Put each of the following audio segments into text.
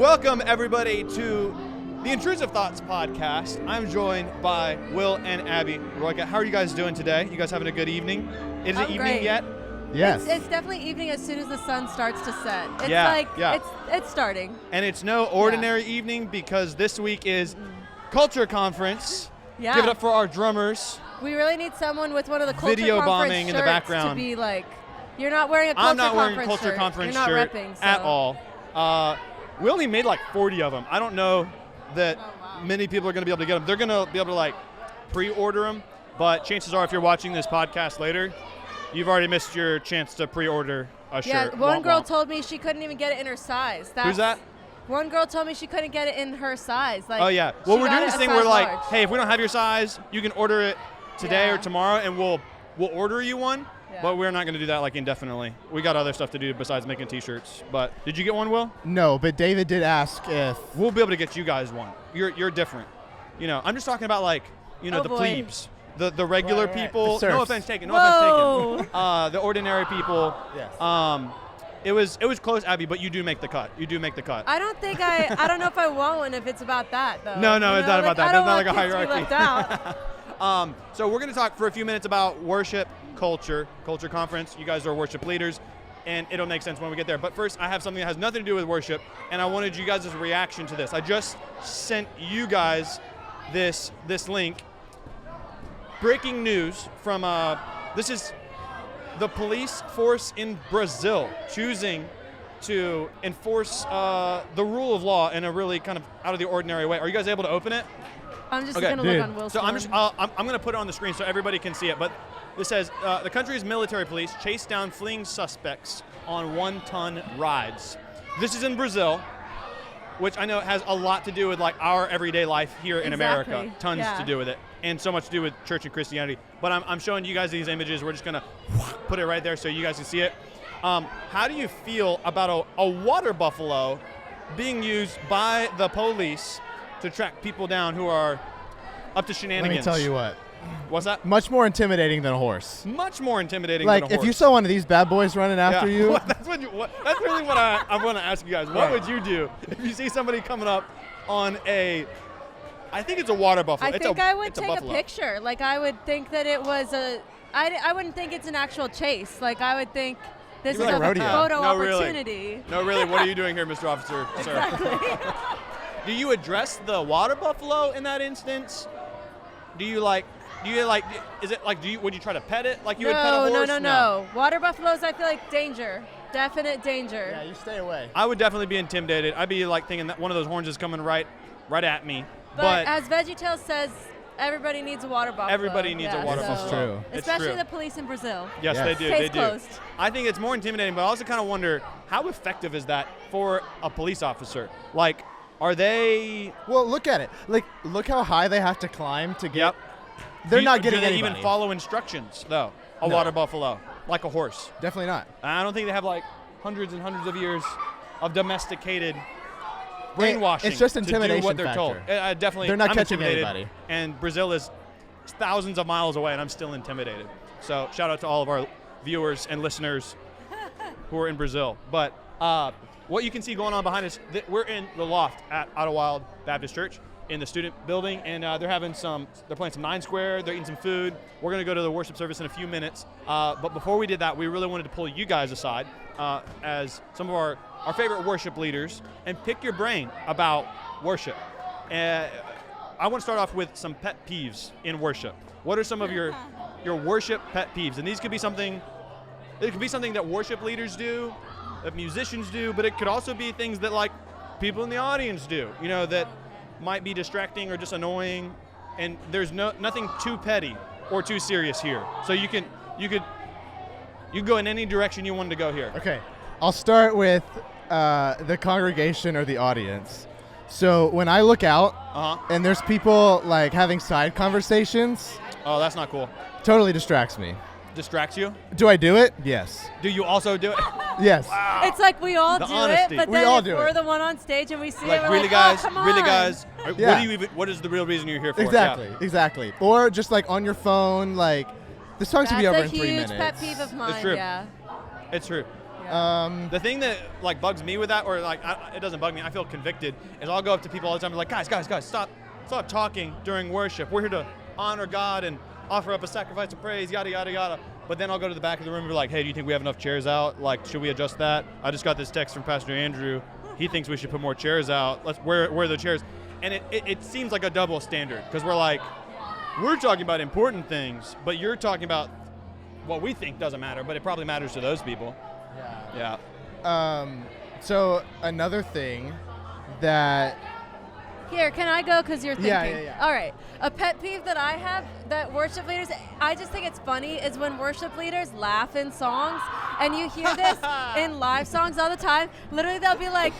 Welcome, everybody, to the Intrusive Thoughts podcast. I'm joined by Will and Abby Royka. How are you guys doing today? You guys having a good evening? Is it evening great. yet? Yes. It's definitely evening as soon as the sun starts to set. It's it's starting. And it's no ordinary evening because this week is Culture Conference. Yeah. Give it up for our drummers. We really need someone with one of the Culture Video Conference bombing in the shirts background. to be like, you're not wearing a Culture I'm not wearing a Conference Culture shirt. Conference You're not shirt repping, so. at all. We only made like 40 of them. I don't know that many people are going to be able to get them. They're going to be able to like pre-order them, but chances are if you're watching this podcast later, you've already missed your chance to pre-order a shirt. Yeah, one girl Womp womp. told me she couldn't even get it in her size. Who's that? One girl told me she couldn't get it in her size. Like, Oh yeah. Well, she we're got doing it this a thing size where like, large. hey, if we don't have your size, you can order it today or Yeah. tomorrow, and we'll order you one. Yeah. But we're not going to do that like indefinitely. We got other stuff to do besides making T-shirts. But did you get one, Will? No, but David did ask if. We'll be able to get you guys one. You're different. You know, I'm just talking about like, you know, Oh, the boy. plebes, the regular Right. people. The No serfs. offense taken. No Whoa. offense taken. The ordinary people. Yes. It was close, Abby, but you do make the cut. You do make the cut. I don't know if I want one if it's about that, though. No, You it's know, not about that. I There's don't not want like a kids to be hierarchy. left out. So we're going to talk for a few minutes about worship culture conference. You guys are worship leaders, and it'll make sense when we get there. But first, I have something that has nothing to do with worship, and I wanted you guys' reaction to this. I just sent you guys this link. Breaking news from this is the police force in Brazil choosing to enforce the rule of law in a really kind of out of the ordinary way. Are you guys able to open it? I'm just Okay. going to Dude. look on Will's So I'm phone. going to put it on the screen so everybody can see it. But this says the country's military police chased down fleeing suspects on one-ton rides. This is in Brazil, which I know has a lot to do with like our everyday life here in Exactly. America. Tons Yeah. to do with it, and so much to do with church and Christianity. But I'm showing you guys these images. We're just going to put it right there so you guys can see it. How do you feel about a water buffalo being used by the police to track people down who are up to Let shenanigans? me tell you what. What's that? Much more intimidating than a horse. Much more intimidating Like, than a horse. if you saw one of these bad boys running after Yeah. you. Well, that's really what I want to ask you guys. What Right. would you do if you see somebody coming up on I think it's a water buffalo. I think I would it's take a a buffalo. picture. Like, I would think that it was I wouldn't think it's an actual chase. Like, I would think this You're is like a a rodeo. photo No, really. opportunity. No, really, what are you doing here, Mr. Officer, sir? Do you address the water buffalo in that instance? Is it like, would you try to pet it like you would pet a horse? No. Water buffaloes, I feel like danger. Definite danger. Yeah, you stay away. I would definitely be intimidated. I'd be like thinking that one of those horns is coming right at me. But as VeggieTales says, everybody needs a water buffalo. Everybody needs a water This is buffalo. true. It's Especially true. the police in Brazil. Yes, Yes. they do. Case They do. closed. I think it's more intimidating, but I also kind of wonder how effective is that for a police officer? Like, are they? Well, look at it. Like, look how high they have to climb to get. Yep. They're not getting Do they anybody. even follow instructions though? A No. water buffalo, like a horse. Definitely not. I don't think they have like hundreds and hundreds of years of domesticated brainwashing. It's just to do intimidation what they're told. factor. Definitely. They're not I'm catching intimidated, anybody. And Brazil is thousands of miles away, and I'm still intimidated. So shout out to all of our viewers and listeners who are in Brazil. But what you can see going on behind us, we're in the loft at Idlewild Baptist Church in the student building, and they're playing some 9 Square, they're eating some food. We're going to go to the worship service in a few minutes. But before we did that, we really wanted to pull you guys aside as some of our favorite worship leaders and pick your brain about worship. I want to start off with some pet peeves in worship. What are some of your worship pet peeves? And these could be something that worship leaders do, that musicians do, but it could also be things that like people in the audience do, you know, that might be distracting or just annoying. And there's nothing too petty or too serious here. So you could go in any direction you wanted to go here. Okay. I'll start with the congregation or the audience. So when I look out and there's people like having side conversations, Oh, that's not cool. totally distracts me. Distracts you? Do I do it? Yes. Do you also do it? Yes. It's like we all The do honesty. it, but We then all if do we're it. the one on stage and we see Like, it, we're really, like, guys? oh, come on. Really, guys? Yeah. What is the real reason you're here for? Exactly. Yeah. Exactly. Or just like on your phone, like the song should be over That's in a 3 huge minutes. pet peeve of mine, true. yeah. It's true. The thing that like bugs me with that, or like it doesn't bug me, I feel convicted, is I'll go up to people all the time and be like, guys, stop talking during worship. We're here to honor God and offer up a sacrifice of praise, yada, yada, yada. But then I'll go to the back of the room and be like, hey, do you think we have enough chairs out? Like, should we adjust that? I just got this text from Pastor Andrew. He thinks we should put more chairs out. Where are the chairs? And it seems like a double standard, because we're like, we're talking about important things, but you're talking about what we think doesn't matter, but it probably matters to those people. Yeah. So another thing that... Here, can I go because you're thinking? Yeah. All right. A pet peeve that I have that worship leaders, I just think it's funny, is when worship leaders laugh in songs, and you hear this in live songs all the time. Literally, they'll be like,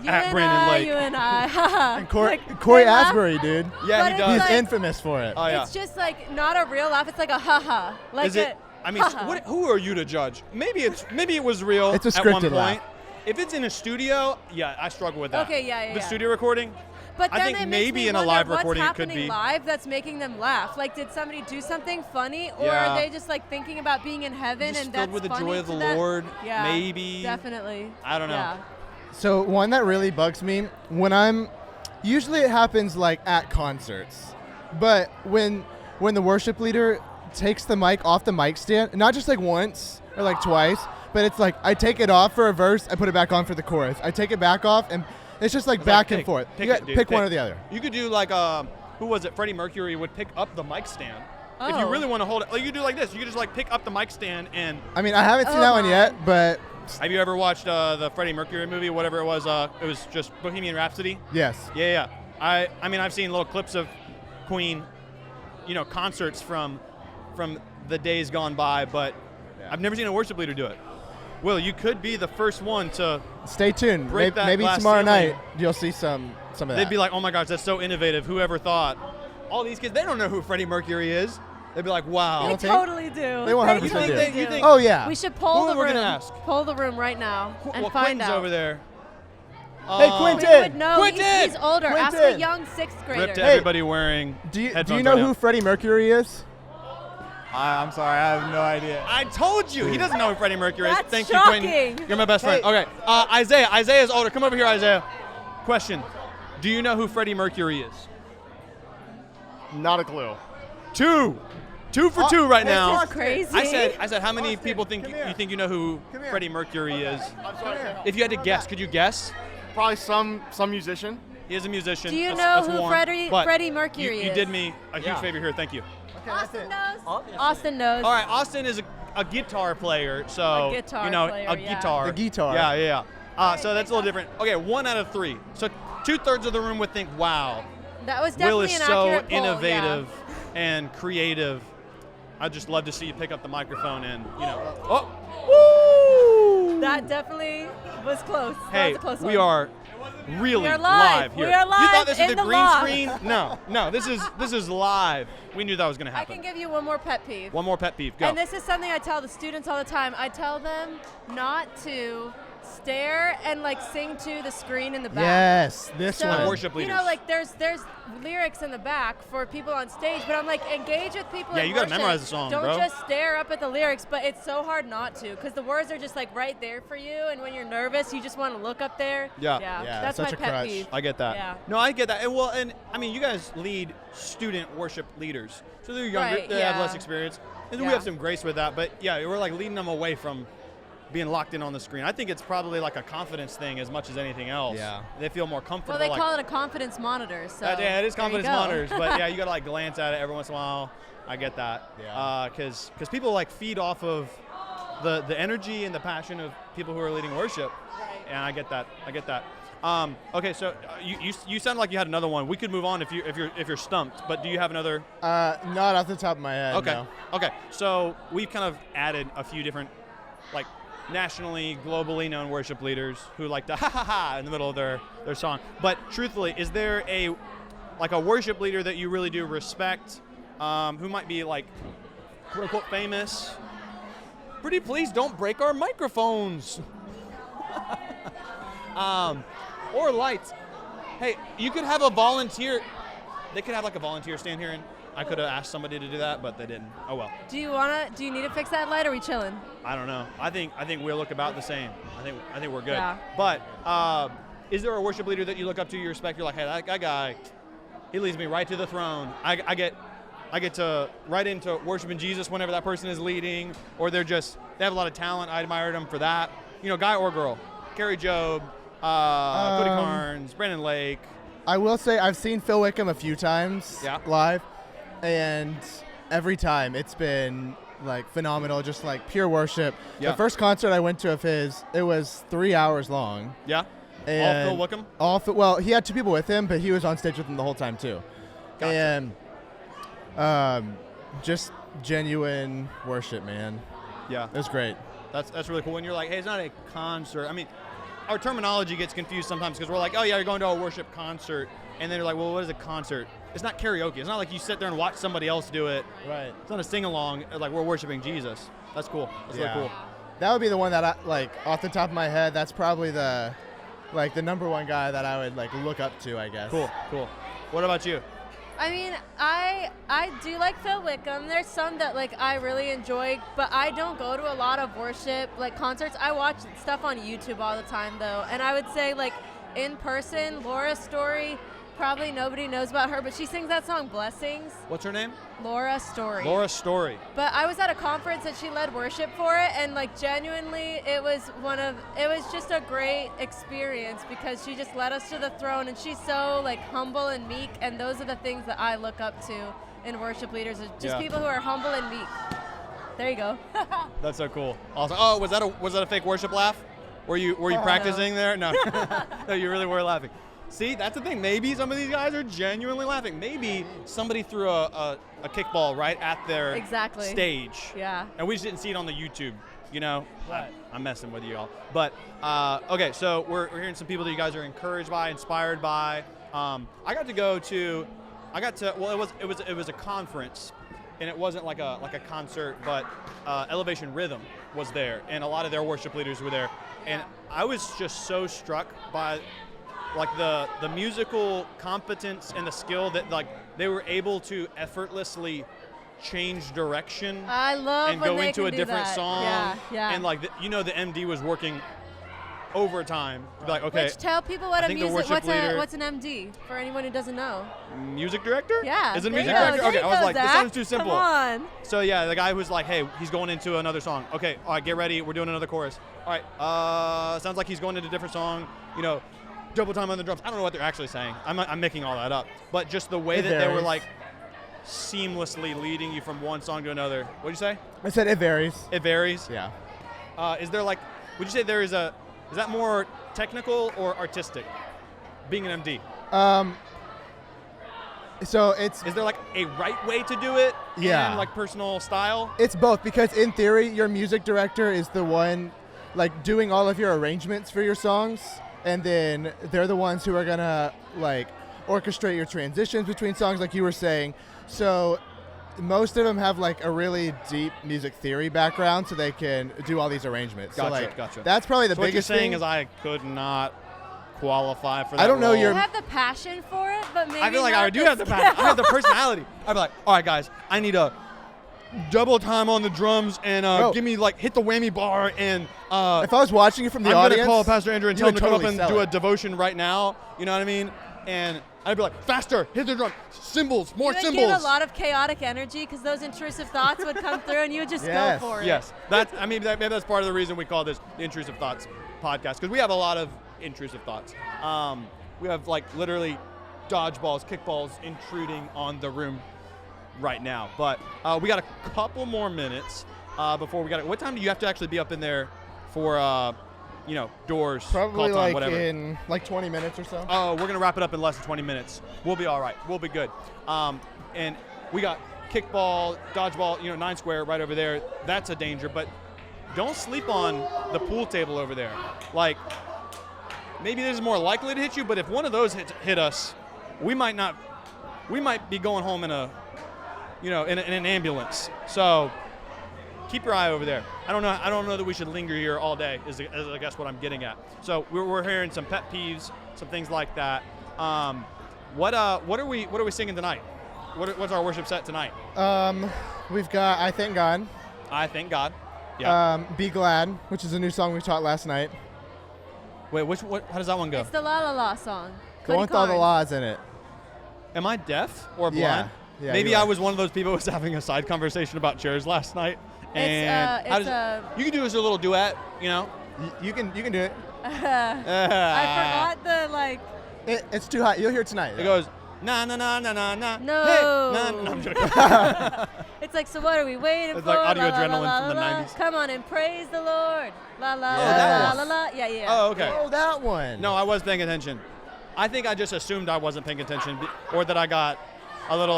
you At and Brandon I, Lake. you and I. And Corey they laugh, Asbury, dude. Yeah, but he it's does. He's like- infamous for it. Oh, yeah. It's just like not a real laugh. It's like a ha-ha. Like Is it? I mean, who are you to judge? Maybe it was real. It's a at one scripted point. laugh. If it's in a studio, yeah, I struggle with that. Okay, yeah. The studio recording. But then I think it makes maybe me in a wonder live what's recording it could happening be. live that's making them laugh. Like, did somebody do something funny, or Yeah. are they just like thinking about being in heaven Just and filled that's with the funny joy of to the them? Lord, Yeah, maybe. definitely. I don't know. Yeah. So one that really bugs me usually it happens like at concerts, but when the worship leader takes the mic off the mic stand, not just like once or like twice, but it's like I take it off for a verse, I put it back on for the chorus. I take it back off, and it's just like It's back like, and forth. Pick You it, got- dude, pick one or the other. You could do like who was it? Freddie Mercury would pick up the mic stand. If you Oh. really want to hold it, like you could do like this. You could just like pick up the mic stand and. I mean, I haven't seen Oh that one my. yet, but Have you ever watched the Freddie Mercury movie, whatever it was? It was just Bohemian Rhapsody. yes. Yeah. I mean, I've seen little clips of Queen, concerts from the days gone by, but I've never seen a worship leader do it. Will, you could be the first one to. Stay tuned. Break that Maybe glass tomorrow ceiling. night you'll see some of that. They'd be like, oh my gosh, that's so innovative. Whoever thought? All these kids, they don't know who Freddie Mercury is. They'd be like, wow. You They don't think? totally do. They 100% You think do. they- you think- Oh yeah. We should poll Who the we're room. gonna ask? Poll the room right now and Well, find Quentin's out. over there. Hey, We Quentin! would know. Quentin! He's older. Ask a Quentin! young sixth grader. Rip to Hey, everybody wearing do you headphones know right who now. Freddie Mercury is? I'm sorry, I have no idea. I told you. He doesn't know who Freddie Mercury is. That's Thank shocking. you, Quentin. You're my best friend. Hey. Okay. Isaiah. Isaiah's older. Come over here, Isaiah. Question. Do you know who Freddie Mercury is? Not a clue. Two for two right This now. is crazy. I said, how many people think you think you know who Freddie Mercury is? If you had to guess, could you guess? Probably some musician. He is a musician. Do you That's know who warm. Freddie But Mercury you is? did me a huge Yeah. favor here. Thank you. Austin knows. Austin knows. All right, Austin is a guitar player, so A guitar player, a yeah. guitar. The guitar. Yeah. So that's a little different. Okay, 1 out of 3. So 2/3 of the room would think, "Wow, That was Will definitely is an so accurate poll, innovative and creative." I'd just love to see you pick up the microphone and Woo! That definitely was close. That Hey, was a close we one. are really We are live. here. We are You thought live this was in a the green loft. screen? No, this is live. We knew that was going to I happen. can give you one more pet peeve. One more pet peeve. Go. And this is something I tell the students all the time. I tell them not to stare and like sing to the screen in the back. Yes, this So, one. worship you know, leaders. like there's lyrics in the back for people on stage, but I'm like, engage with people. Yeah, in you gotta worship. memorize the song, Don't bro. just stare up at the lyrics, but it's so hard not to, because the words are just like right there for you, and when you're nervous, you just want to look up there. Yeah. Yeah, that's such my a pet crutch. peeve. I get that. Yeah. No, I get that. And I mean, you guys lead student worship leaders, so they're younger, Right, they have yeah. less experience, and we Yeah. have some grace with that. But yeah, we're like leading them away from being locked in on the screen. I think it's probably like a confidence thing as much as anything else. Yeah. They feel more comfortable. Well, they like, call it a confidence monitor. So yeah, it is there you confidence go. monitors, but yeah, you gotta like glance at it every once in a while. I get that. Yeah. Because people like feed off of the energy and the passion of people who are leading worship, and I get that. Okay, so you sound like you had another one. We could move on if you're stumped, but do you have another? Not off the top of my head. Okay. No. Okay. So we've kind of added a few different, like, nationally, globally known worship leaders who like to ha ha ha in the middle of their song. But truthfully, is there a worship leader that you really do respect, who might be like, quote unquote, famous? Pretty please don't break our microphones. Or lights. Hey, you could have a volunteer. They could have like a volunteer stand here, and I could have asked somebody to do that, but they didn't. Oh well. Do you need to fix that light, or are we chilling? I don't know. I think we look about the same. I think we're good. Yeah. But is there a worship leader that you look up to, you respect? You're like, hey, that guy, he leads me right to the throne. I get to right into worshiping Jesus whenever that person is leading, or they have a lot of talent. I admired them for that. Guy or girl. Carrie Job, Cody Carnes, Brandon Lake. I will say I've seen Phil Wickham a few times live, and every time it's been like phenomenal, just like pure worship. Yeah. The first concert I went to of his, it was 3 hours long. Yeah. And all Phil Wickham? Well, he had 2 people with him, but he was on stage with them the whole time too. Gotcha. And just genuine worship, man. Yeah. It was great. That's really cool. When you're like, hey, it's not a concert. I mean, our terminology gets confused sometimes because we're like, oh yeah, you're going to a worship concert, and then you're like, well, what is a concert? It's not karaoke. It's not like you sit there and watch somebody else do it. Right. It's not a sing-along. Like, we're worshiping Jesus. That's cool. That's really cool. That would be the one that I, like, off the top of my head, that's probably the number one guy that I would like look up to, I guess. Cool. What about you? I mean, I do like Phil Wickham. There's some that like I really enjoy, but I don't go to a lot of worship like concerts. I watch stuff on YouTube all the time though, and I would say like in person, Laura Story. Probably nobody knows about her, but she sings that song Blessings. What's her name? Laura Story. Laura Story. But I was at a conference and she led worship for it, and like genuinely it was just a great experience because she just led us to the throne, and she's so like humble and meek, and those are the things that I look up to in worship leaders, is just people who are humble and meek. There you go. That's so cool. Awesome. Oh, was that a fake worship laugh? Were you practicing there? No. No, you really were laughing. See, that's the thing. Maybe some of these guys are genuinely laughing. Maybe somebody threw a kickball right at their stage. Yeah. And we just didn't see it on the YouTube, Right. I'm messing with you all. But, okay, so we're hearing some people that you guys are encouraged by, inspired by. It was a conference, and it wasn't like a concert, but Elevation Rhythm was there, and a lot of their worship leaders were there. And I was just so struck by like the musical competence and the skill that like they were able to effortlessly change direction. I love and when go they into can a do different that. song. Yeah. And like the MD was working overtime. Like, okay, Which tell people what I a think the music worship leader- what's an MD for anyone who doesn't know. music director? Yeah. Is it a there music you go. director? There Okay, you I was go, like, this Zach. sounds too simple. Come on. So yeah, the guy was like, hey, he's going into another song. Okay, all right, get ready. We're doing another chorus. All right, sounds like he's going into a different song. Double time on the drums. I don't know what they're actually saying. I'm making all that up. But just the way that they were like seamlessly leading you from one song to another. What'd you say? I said it varies. It varies. Yeah. Is there like, would you say is that more technical or artistic, being an MD? So Is there like a right way to do it? Yeah. And like personal style? it's both, because in theory, your music director is the one like doing all of your arrangements for your songs, and then they're the ones who are gonna like orchestrate your transitions between songs, like you were saying. So most of them have like a really deep music theory background, so they can do all these arrangements. Gotcha, so like gotcha. that's probably the So what you're biggest saying thing. is I could not qualify for that I don't know role. your- You have the passion for it, but maybe I feel like not I do have the passion. I have the skill. personality. I'd be like, all right, guys, I need a double time on the drums and Bro. give me like hit the whammy bar and if I was watching you from the I'm audience, gonna call Pastor Andrew and you tell him would to come up totally and sell do a it. devotion right now. You know what I mean? And I'd be like, faster, hit the drum, cymbals, more You would cymbals. give a lot of chaotic energy because those intrusive thoughts would come through, and you would just Yes. go for it. Yes, maybe that's part of the reason we call this the Intrusive Thoughts podcast, because we have a lot of intrusive thoughts. We have like literally dodgeballs, kickballs intruding on the room right now. But we got a couple more minutes before we got. What time do you have to actually be up in there for? Doors. probably call time, like whatever. in like 20 minutes or so. Oh, we're gonna wrap it up in less than 20 minutes. We'll be all right. We'll be good. And we got kickball, dodgeball, 9 square right over there. That's a danger, but don't sleep on the pool table over there. Like, maybe this is more likely to hit you, but if one of those hit us, we might be going home in in an ambulance. So keep your eye over there. I don't know that we should linger here all day. Is I guess what I'm getting at. So we're hearing some pet peeves, some things like that. What are we singing tonight? what's our worship set tonight? We've got I Thank God. I thank God. Yeah. Be Glad, which is a new song we taught last night. Wait, how does that one go? It's the La La La song. The one with all the laws in it. Am I deaf or blind? Yeah, Maybe you I are. was one of those people who was having a side conversation about chairs last night. And you can do this a little duet, you know? You can do it. I forgot the like. It's too hot. You'll hear it tonight. It goes, na na na na na na. No. Hey, na, na, I'm joking. It's like, so what are we waiting It's for? like audio La, la, adrenaline la, from the la, la. 90s. Come on and praise the Lord. La la Yes. la la la. Yeah, yeah. Oh, okay. Oh, that one. No, I was paying attention. I think I just assumed I wasn't paying attention, or that I got a little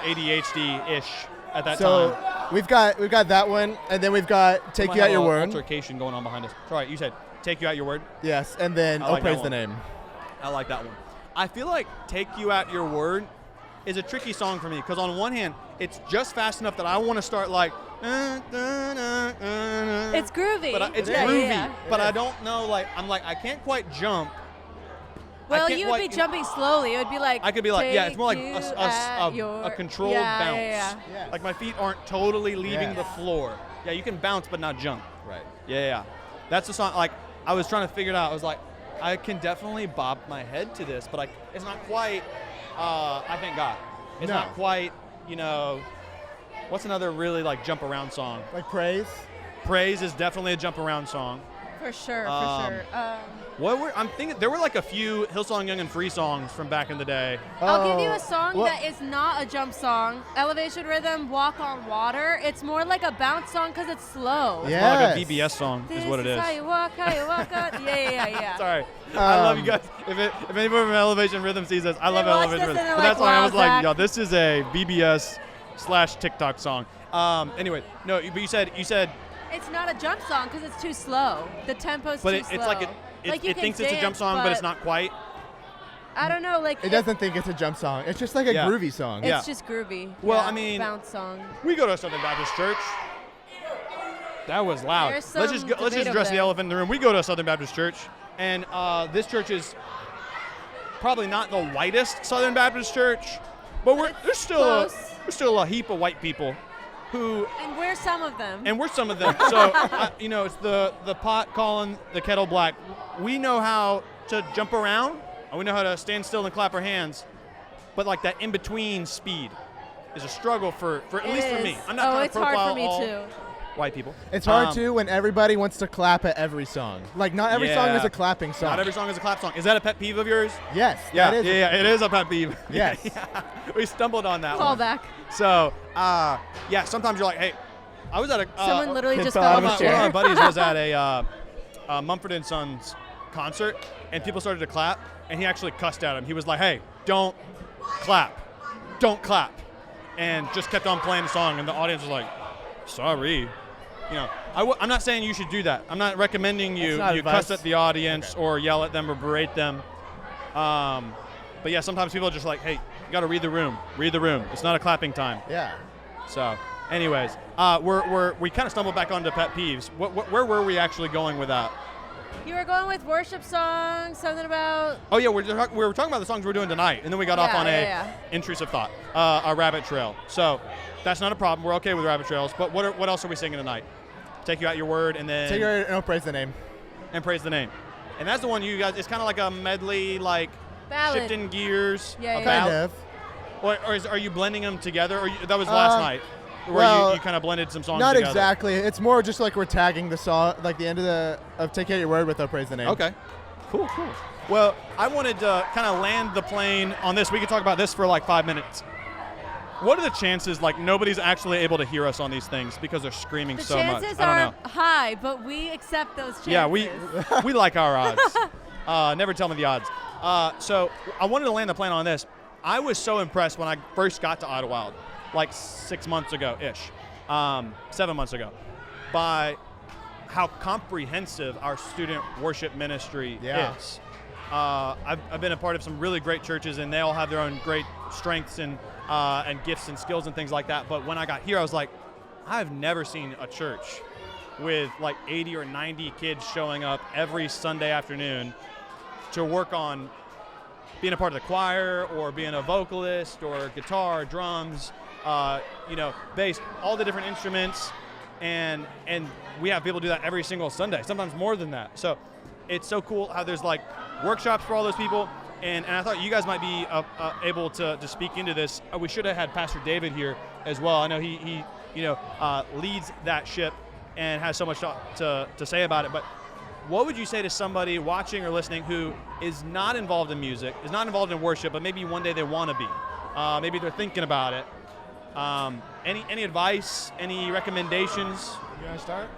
ADHD-ish at that So time. we've got that one, and then we've got Take Might You have at Your a Word. Altercation going on behind us. Sorry, you said take you at your word. Yes, and then I like that Praise the one. Name. I like that one. I feel like Take You at Your Word is a tricky song for me because on one hand, it's just fast enough that I want to start like. It's groovy. But it's Yeah, groovy. yeah. But I don't know. I'm like I can't quite jump. Well, can't you would be quite- jumping slowly. It would be like. I could be like, yeah, it's more like "Take you a at your-" controlled Yeah, bounce. yeah, yeah. Like my feet aren't totally leaving Yeah. the floor. Yeah, you can bounce but not jump. Right. Yeah. That's the song. Like I was trying to figure it out. I was like, I can definitely bob my head to this, but it's not quite. I thank God. It's No. not quite. You know, what's another really like jump around song? Like Praise. Praise is definitely a jump around song. For sure, Um, for sure. I'm thinking there were like a few Hillsong Young and Free songs from back in the day. I'll give you a song well- that is not a jump song. Elevation Rhythm, Walk on Water. It's more like a bounce song because it's slow. Yeah. More like a VBS song This is what it is. how you walk on. Yeah. Sorry. I love you Um, guys. If anyone from Elevation Rhythm sees this, I love watch Elevation this Rhythm. and they're But that's like, why I "Wow, was like, Zach." yo, this is a VBS/TikTok song. Anyway, no, but you said It's not a jump song because it's too slow. The tempo's but too it's slow. like you it can thinks it's a jump dance, song, but it's not quite. I don't know, like It doesn't think it's a jump song. It's just like a Yeah. groovy song. It's Yeah. just groovy. Well, Yeah, I mean- bounce song. We go to a Southern Baptist church. That was loud. There's Let's some just debate over address the there. elephant in the room. We go to a Southern Baptist church, and this church is probably not the whitest Southern Baptist church, but there's still a heap of white people who, And we're some of them. and we're some of them. So it's the pot calling the kettle black. We know how to jump around, and we know how to stand still and clap our hands, but like that in between speed is a struggle for at least for me. I'm not trying it's to profile hard for me all too. white people. It's hard too when everybody wants to clap at every song. Like not every song Yeah. is a clapping song. Not every song is a clap song. Is that a pet peeve of yours? Yes. Yeah, that is yeah, it is a pet peeve. Yes. Yeah. We stumbled on that Call one. back. So, yeah, sometimes you're like, hey, I was at a Someone literally just fell fell out off of a his one chair. of my buddies was at a Mumford and Sons concert, and people started to clap, and he actually cussed at him. He was like, hey, don't clap, and just kept on playing the song, and the audience was like, sorry. You know, I'm not saying you should do that. I'm not recommending you That's not cuss advice. at the audience or yell at them or berate them. But yeah, sometimes people are just like, hey, you got to read the room. Read the room. It's not a clapping time. Yeah. So, anyways, we kind of stumbled back onto pet peeves. Where were we actually going with that? You were going with worship songs, something about. Oh yeah, we were talking about the songs we're doing tonight, and then we got off on Yeah. intrusive thought, a rabbit trail. So that's not a problem. We're okay with rabbit trails. But what else are we singing tonight? Take You at Your Word, and then Take your no praise the name. and Praise the Name. And that's the one you guys. It's kind of like a medley, like Ballad. shifting gears. Yeah, a yeah. Kind ballad. of. Or are you blending them together? Or that was last night, where well, you kind of blended some songs Not together. exactly. It's more just like we're tagging the song, like the end of Take Care of Your Word with "Oh Praise the Name." Okay. Cool. Well, I wanted to kind of land the plane on this. We could talk about this for like 5 minutes. What are the chances like nobody's actually able to hear us on these things because they're screaming The so much? chances I don't are know. high, but we accept those chances. Yeah, we like our odds. Never tell me the odds. So I wanted to land the plane on this. I was so impressed when I first got to Idlewild, like 6 months ago-ish, 7 months ago, by how comprehensive our student worship ministry Yeah. is. I've been a part of some really great churches, and they all have their own great strengths and gifts and skills and things like that. But when I got here, I was like, I've never seen a church with like 80 or 90 kids showing up every Sunday afternoon to work on being a part of the choir or being a vocalist or guitar, drums, bass, all the different instruments, and we have people do that every single Sunday, sometimes more than that. So it's so cool how there's like workshops for all those people, and I thought you guys might be able to speak into this. We should have had Pastor David here as well. I know he leads that ship and has so much to say about it. But what would you say to somebody watching or listening who is not involved in music, is not involved in worship, but maybe one day they want to be? Maybe they're thinking about it. Any advice, any recommendations? You want to start?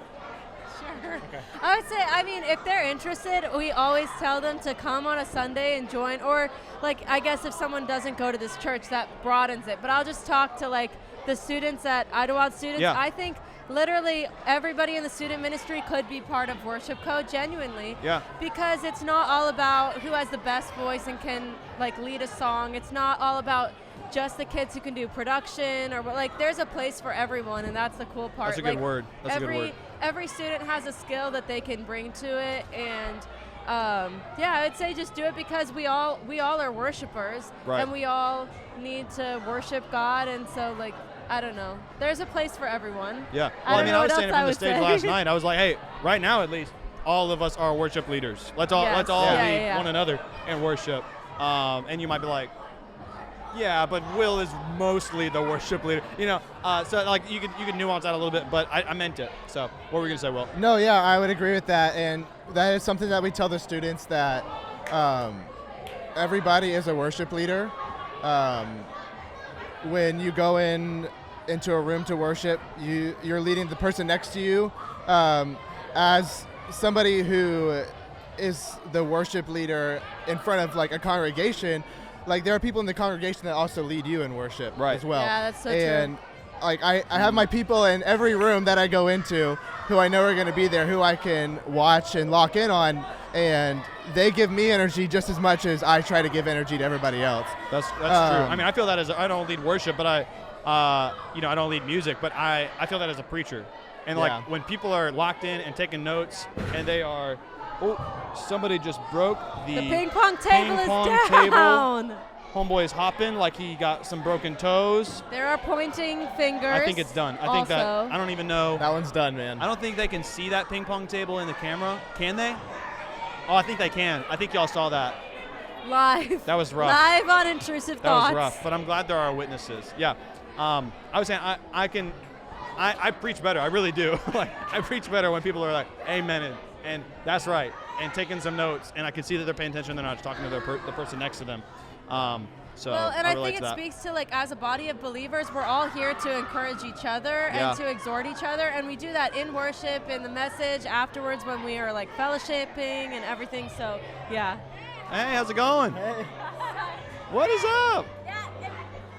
Sure. Okay. I would say, if they're interested, we always tell them to come on a Sunday and join, or I guess if someone doesn't go to this church, that broadens it. But I'll just talk to the students at Idlewild Students. Yeah. I think literally everybody in the student ministry could be part of Worship Co, genuinely. Yeah. Because it's not all about who has the best voice and can lead a song. It's not all about just the kids who can do production, or there's a place for everyone, and that's the cool part. That's a good word. That's a good word. Every student has a skill that they can bring to it, and I would say just do it because we all are worshipers, right. And we all need to worship God, and so I don't know. There's a place for everyone. Yeah. Well, I was saying it from the stage say. last night. I was like, hey, right now at least, all of us are worship leaders. Let's all lead one another in worship. And you might be like, yeah, but Will is mostly the worship leader. So you could nuance that a little bit, but I meant it. So what were we gonna say, Will? No, yeah, I would agree with that, and that is something that we tell the students, that everybody is a worship leader. When you go into a room to worship, you're leading the person next to you. As somebody who is the worship leader in front of a congregation, there are people in the congregation that also lead you in worship as well. Yeah, that's so true. And I have my people in every room that I go into who I know are going to be there, who I can watch and lock in on, and they give me energy just as much as I try to give energy to everybody else. That's true. I feel that I don't lead worship, but I don't lead music, but I feel that as a preacher. And when people are locked in and taking notes, and they are, somebody just broke the ping pong table is down. Homeboy is hopping like he got some broken toes. There are pointing fingers. I think it's done. I think that, I don't even know. That one's done, man. I don't think they can see that ping pong table in the camera. Can they? Oh, I think they can. I think y'all saw that. Live. That was rough. Live on Intrusive Thoughts. That was rough, but I'm glad there are witnesses. Yeah. I was saying I preach better. I really do. I preach better when people are like, amen, and that's right, and taking some notes, and I can see that they're paying attention. They're not just talking to the person next to them. And I think it speaks to as a body of believers, we're all here to encourage each other and to exhort each other, and we do that in worship, in the message, afterwards when we are fellowshipping and everything. So yeah. Hey, how's it going? Hey. What is up?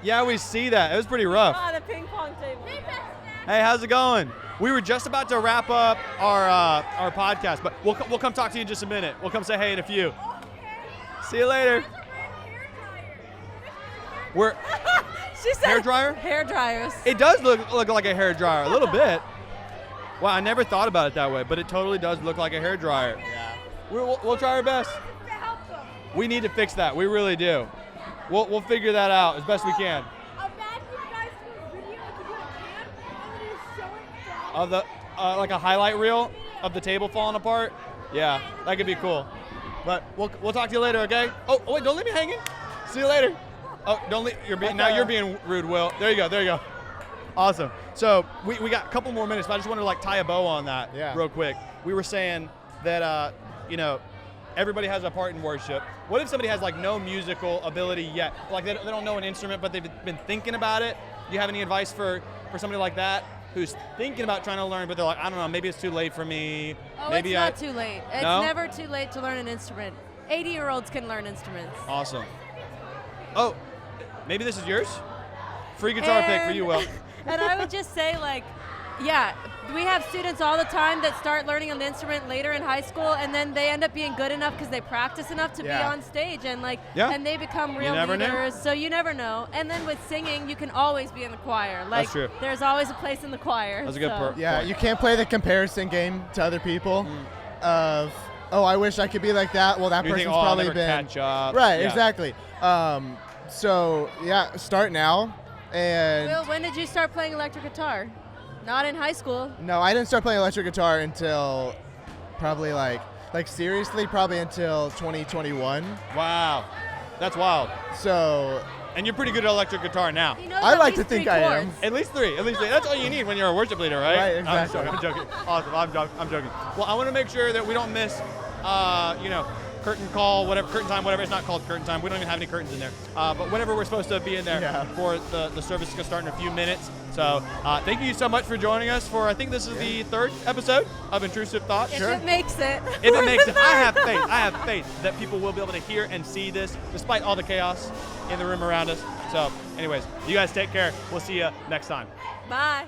Yeah, we see that. It was pretty rough. On a ping pong table. Hey, how's it going? We were just about to wrap up our podcast, but we'll come talk to you in just a minute. We'll come say hey in a few. See you later. She said hair dryer? Hair dryers. It does look like a hair dryer a little bit. Wow, I never thought about it that way, but it totally does look like a hair dryer. Yeah. We'll try our best. We need to fix that. We really do. We'll figure that out as best we can. Imagine you guys do a video like you do at camp and then you show it down. Of the like a highlight reel of the table falling apart. Yeah, that could be cool. But we'll talk to you later, okay? Oh wait, don't leave me hanging. See you later. Oh, don't leave. You're being rude, Will. There you go. Awesome. So we got a couple more minutes, but I just wanted to tie a bow on that real quick. We were saying that everybody has a part in worship. What if somebody has no musical ability yet? They don't know an instrument, but they've been thinking about it. Do you have any advice for somebody like that who's thinking about trying to learn, but they're like, I don't know, maybe it's too late for me. Oh, maybe it's not too late. It's No? never too late to learn an instrument. 80-year-olds can learn instruments. Awesome. Oh, maybe this is yours? Free guitar pick for you, Will. And I would just say, we have students all the time that start learning an instrument later in high school, and then they end up being good enough because they practice enough to be on stage, and and they become real never know. leaders. So you never know. And then with singing, you can always be in the choir. That's true. There's always a place in the choir. That's a good point. Yeah, you can't play the comparison game to other people of oh, I wish I could be like that. Well, that You person's think, oh, I'll probably never been catch up. right. Yeah. Exactly. So yeah, start now. And Will, when did you start playing electric guitar? Not in high school. no, I didn't start playing electric guitar until probably like seriously probably until 2021. Wow, that's wild. So And you're pretty good at electric guitar now. He knows I at like to least think 3 I am. chords. At least three. That's all you need when you're a worship leader, right? Right, exactly. I'm joking. Awesome. I'm joking. Well, I want to make sure that we don't miss, curtain call, whatever, curtain time, whatever. It's not called curtain time. We don't even have any curtains in there. But whenever we're supposed to be in there Yeah. for the service is going to start in a few minutes. So thank you so much for joining us for, I think this is the 3rd episode of Intrusive Thoughts. If it makes it. If it makes it, I have faith that people will be able to hear and see this despite all the chaos in the room around us. So anyways, you guys take care. We'll see you next time. Bye.